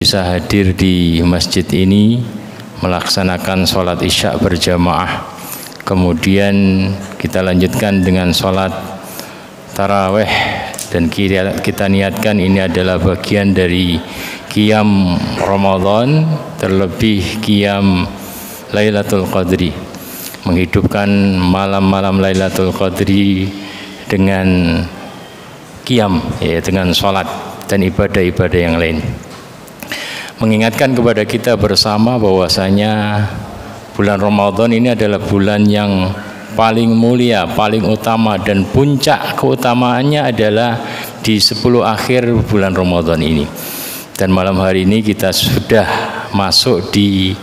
bisa hadir di masjid ini melaksanakan sholat isya berjamaah. Kemudian kita lanjutkan dengan sholat taraweh, dan kita niatkan ini adalah bagian dari qiyam Ramadan, terlebih qiyam Lailatul Qadri, menghidupkan malam-malam Lailatul Qadri dengan qiyam, ya, dengan sholat dan ibadah-ibadah yang lain. Mengingatkan kepada kita bersama bahwasanya bulan Ramadan ini adalah bulan yang paling mulia, paling utama, dan puncak keutamaannya adalah di 10 akhir bulan Ramadan ini. Dan malam hari ini kita sudah masuk di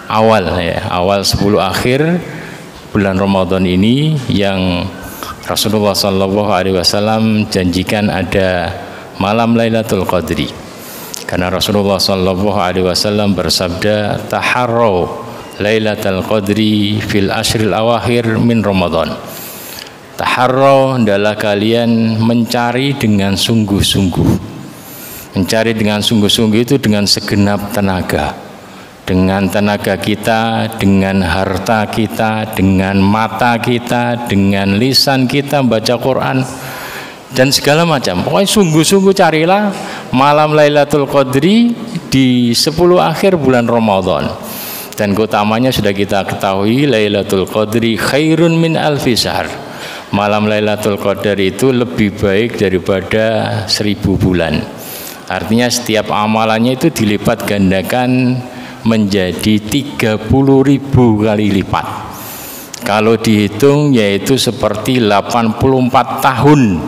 awal 10 akhir bulan Ramadan ini, yang Rasulullah SAW janjikan ada malam Lailatul Qadri. Karena Rasulullah SAW bersabda, taharrau Lailatul Qadri fil ashril awakhir min Ramadan. Taharrau adalah kalian mencari dengan sungguh-sungguh. Mencari dengan sungguh-sungguh itu dengan segenap tenaga. Dengan tenaga kita, dengan harta kita, dengan mata kita, dengan lisan kita membaca Quran dan segala macam. Pokoknya sungguh-sungguh carilah malam Lailatul Qadri di 10 akhir bulan Ramadan. Dan keutamanya sudah kita ketahui, Lailatul Qadri khairun min alfi syahr. Malam Lailatul Qadar itu lebih baik daripada 1000 bulan. Artinya setiap amalannya itu dilipat gandakan menjadi 30.000 kali lipat. Kalau dihitung yaitu seperti 84 tahun.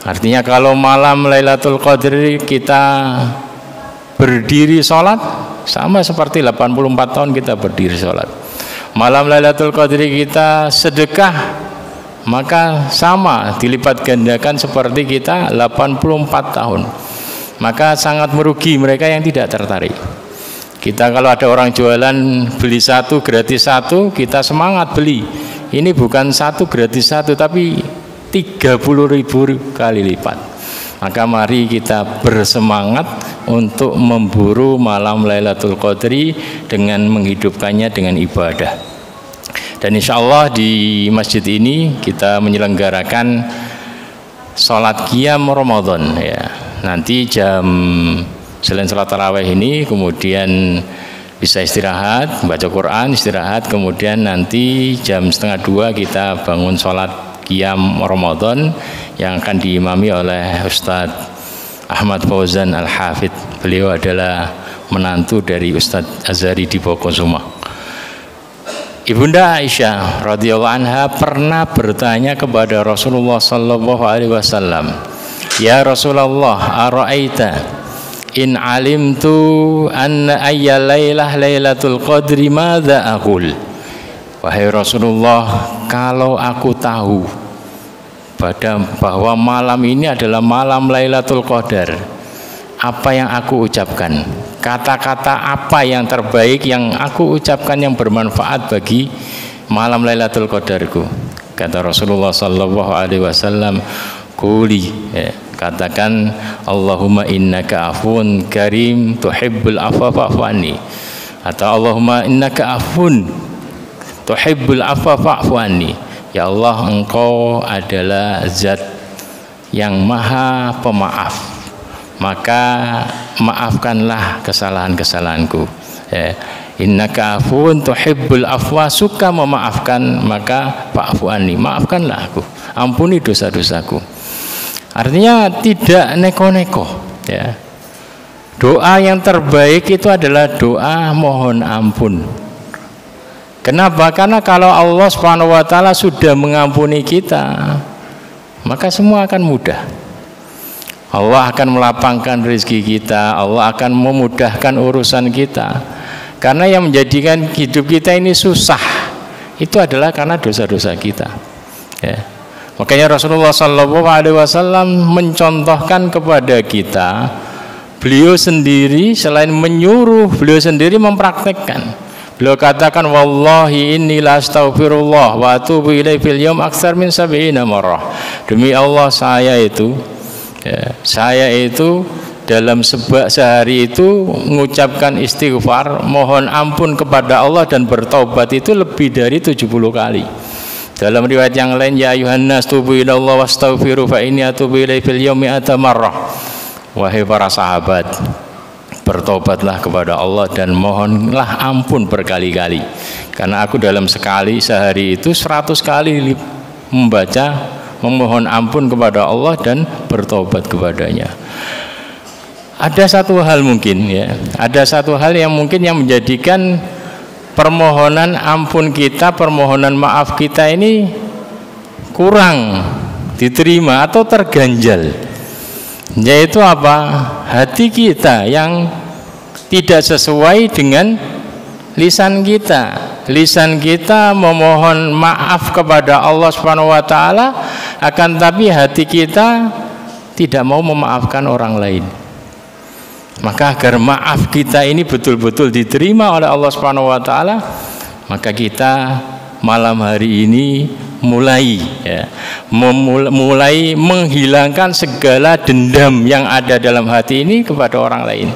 Artinya kalau malam Lailatul Qadri kita berdiri sholat, sama seperti 84 tahun kita berdiri sholat. Malam Lailatul Qadri kita sedekah, maka sama dilipat gandakan seperti kita 84 tahun. Maka sangat merugi mereka yang tidak tertarik. Kita kalau ada orang jualan beli satu gratis satu, kita semangat beli. Ini bukan satu gratis satu, tapi 30.000 kali lipat. Maka mari kita bersemangat untuk memburu malam Lailatul Qadri dengan menghidupkannya dengan ibadah. Dan insya Allah di masjid ini kita menyelenggarakan sholat qiyam Ramadan, ya. Nanti selain sholat tarawih ini, kemudian bisa istirahat, baca Quran, istirahat, kemudian nanti jam 1:30 kita bangun sholat qiyam Ramadan yang akan diimami oleh Ustadz Ahmad Fauzan Al-Hafidh. Beliau adalah menantu dari Ustadz Azhari di Bokosuma. Ibunda Aisyah radhiyallahu anha pernah bertanya kepada Rasulullah SAW, ya Rasulullah, ara'aita in alimtu anna ayya Lailatul Qadri madza aqul. Wahai Rasulullah, kalau aku tahu bahwa malam ini adalah malam Lailatul Qadar, apa yang aku ucapkan? Kata-kata apa yang terbaik yang aku ucapkan yang bermanfaat bagi malam Lailatul Qadarku? Kata Rasulullah SAW, quli, katakan Allahumma innaka afun karim tuhibbul afwa fa'fu anni, atau Allahumma innaka afun tuhibbul afwa fa'fu anni. Ya Allah, Engkau adalah zat yang maha pemaaf, maka maafkanlah kesalahan-kesalahanku. Innaka afun tuhibbul afwa, suka memaafkan, maka fa'fu anni, maafkanlah aku, ampuni dosa-dosaku. Artinya tidak neko-neko, ya. Doa yang terbaik itu adalah doa mohon ampun. Kenapa? Karena kalau Allah Subhanahu wa taala sudah mengampuni kita, maka semua akan mudah. Allah akan melapangkan rezeki kita, Allah akan memudahkan urusan kita. Karena yang menjadikan hidup kita ini susah itu adalah karena dosa-dosa kita, ya. Makanya Rasulullah SAW mencontohkan kepada kita, beliau sendiri selain menyuruh, beliau sendiri mempraktekkan. Beliau katakan, wallahi inni la astaghfirullah wa atubu ilaihi fil yaum aktsar min 70 marrah. Demi Allah, saya itu dalam sehari itu mengucapkan istighfar, mohon ampun kepada Allah dan bertaubat itu lebih dari 70 kali. Dalam riwayat yang lain, ya ayuhan nas tubu ilallah wastaghfiru fa inni atubu ilaihi fil yaumi atamarrah. Wahai para sahabat, bertobatlah kepada Allah dan mohonlah ampun berkali-kali. Karena aku dalam sehari itu 100 kali membaca memohon ampun kepada Allah dan bertobat kepadanya. Ada satu hal mungkin ya, ada satu hal yang mungkin yang menjadikan permohonan ampun kita, permohonan maaf kita ini kurang diterima atau terganjal, yaitu apa? Hati kita yang tidak sesuai dengan lisan kita. Lisan kita memohon maaf kepada Allah Subhanahu wa taala, akan tapi hati kita tidak mau memaafkan orang lain. Maka agar maaf kita ini betul-betul diterima oleh Allah Subhanahu wa taala, maka kita malam hari ini mulai menghilangkan segala dendam yang ada dalam hati ini kepada orang lain.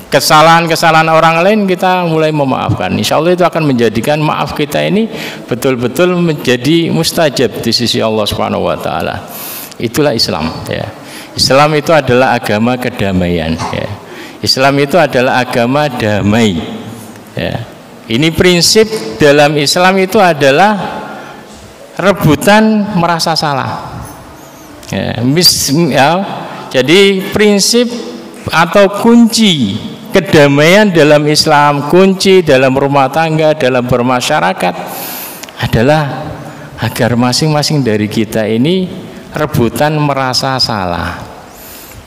Kesalahan-kesalahan orang lain kita mulai memaafkan. Insya Allah itu akan menjadikan maaf kita ini betul-betul menjadi mustajab di sisi Allah Subhanahu wa taala. Itulah Islam ya. Islam itu adalah agama kedamaian ya. Islam itu adalah agama damai ya. Ini prinsip dalam Islam itu adalah rebutan merasa salah ya. Jadi prinsip atau kunci kedamaian dalam Islam, kunci dalam rumah tangga, dalam bermasyarakat adalah agar masing-masing dari kita ini rebutan merasa salah.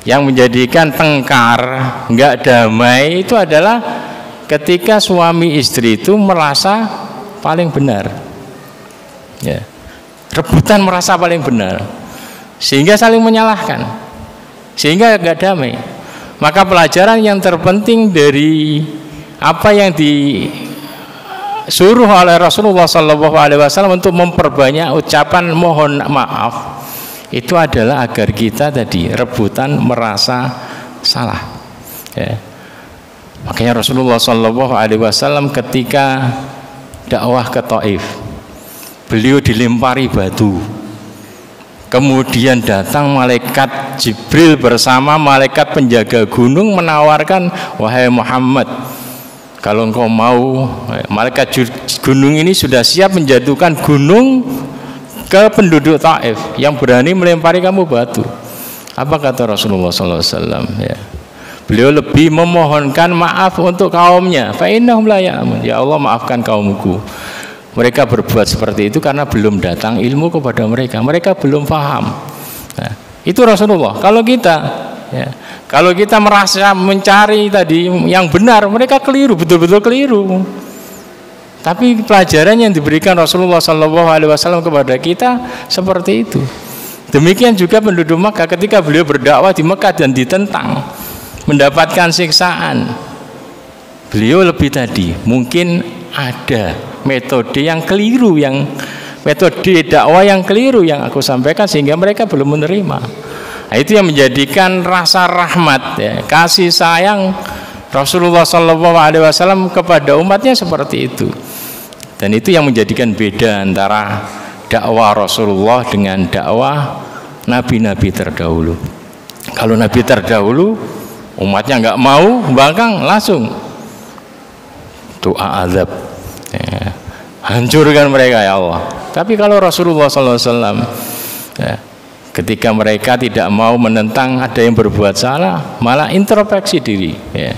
Yang menjadikan tengkar, enggak damai itu adalah ketika suami istri itu merasa paling benar ya. Rebutan merasa paling benar sehingga saling menyalahkan, sehingga enggak damai. Maka pelajaran yang terpenting dari apa yang disuruh oleh Rasulullah SAW untuk memperbanyak ucapan mohon maaf itu adalah agar kita tadi rebutan merasa salah ya. Makanya Rasulullah SAW ketika dakwah ke Taif, beliau dilempari batu. Kemudian datang malaikat Jibril bersama malaikat penjaga gunung menawarkan, wahai Muhammad, kalau engkau mau, malaikat gunung ini sudah siap menjatuhkan gunung ke penduduk Taif yang berani melempari kamu batu. Apa kata Rasulullah SAW ya? Beliau lebih memohonkan maaf untuk kaumnya. Fa innahum la ya'lamun. Ya Allah, maafkan kaumku. Mereka berbuat seperti itu karena belum datang ilmu kepada mereka. Mereka belum paham. Nah, itu Rasulullah. Kalau kita, ya, kalau kita merasa mencari tadi yang benar, mereka keliru, betul-betul keliru. Tapi pelajaran yang diberikan Rasulullah SAW kepada kita seperti itu. Demikian juga penduduk Makkah ketika beliau berdakwah di Mekah dan ditentang, mendapatkan siksaan. Beliau lebih tadi mungkin ada metode yang keliru, metode dakwah yang keliru yang aku sampaikan sehingga mereka belum menerima. Nah, itu yang menjadikan rasa rahmat ya, kasih sayang Rasulullah SAW kepada umatnya seperti itu. Dan itu yang menjadikan beda antara dakwah Rasulullah dengan dakwah nabi-nabi terdahulu. Kalau nabi terdahulu umatnya nggak mau bangkang, langsung doa azab ya, hancurkan mereka ya Allah. Tapi kalau Rasulullah SAW ya, ketika mereka tidak mau menentang ada yang berbuat salah, malah introspeksi diri ya.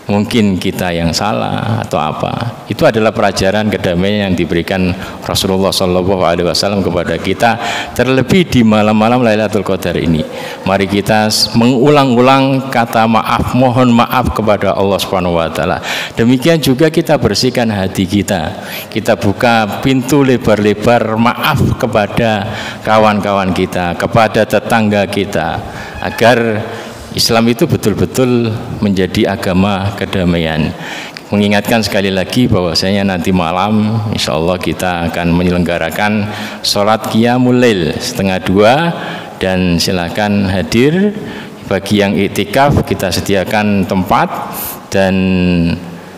Mungkin kita yang salah atau apa. Itu adalah pelajaran kedamaian yang diberikan Rasulullah SAW kepada kita, terlebih di malam-malam Lailatul Qadar ini. Mari kita mengulang-ulang kata maaf, mohon maaf kepada Allah Subhanahu wa taala. Demikian juga kita bersihkan hati kita. Kita buka pintu lebar-lebar maaf kepada kawan-kawan kita, kepada tetangga kita, agar Islam itu betul-betul menjadi agama kedamaian. Mengingatkan sekali lagi bahwasanya nanti malam insya Allah kita akan menyelenggarakan sholat Qiyamul Lail 1:30 dan silakan hadir. bagi yang iktikaf kita sediakan tempat. Dan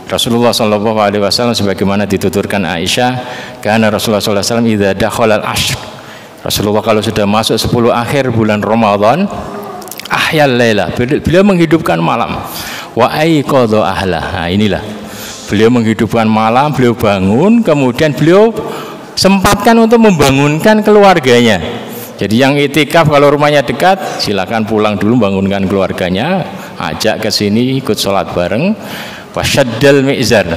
Rasulullah SAW sebagaimana dituturkan Aisyah, karena Rasulullah SAW idza dakhala al-ashr, Rasulullah kalau sudah masuk 10 akhir bulan Ramadan, ahyal laila, beliau menghidupkan malam, wa aiqadha ahlah. Nah, inilah beliau menghidupkan malam, beliau bangun, kemudian beliau sempatkan untuk membangunkan keluarganya. Jadi yang itikaf kalau rumahnya dekat, silakan pulang dulu bangunkan keluarganya, ajak ke sini ikut sholat bareng. Wasyaddal mi'zar,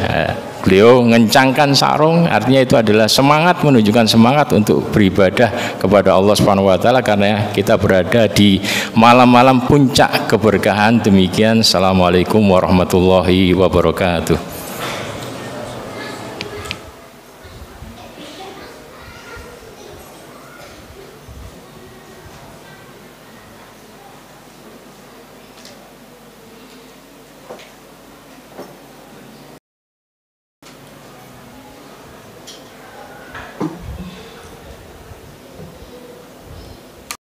beliau ngencangkan sarung, artinya itu adalah semangat, menunjukkan semangat untuk beribadah kepada Allah Subhanahu wa taala, karena kita berada di malam-malam puncak keberkahan. Demikian, assalamualaikum warahmatullahi wabarakatuh.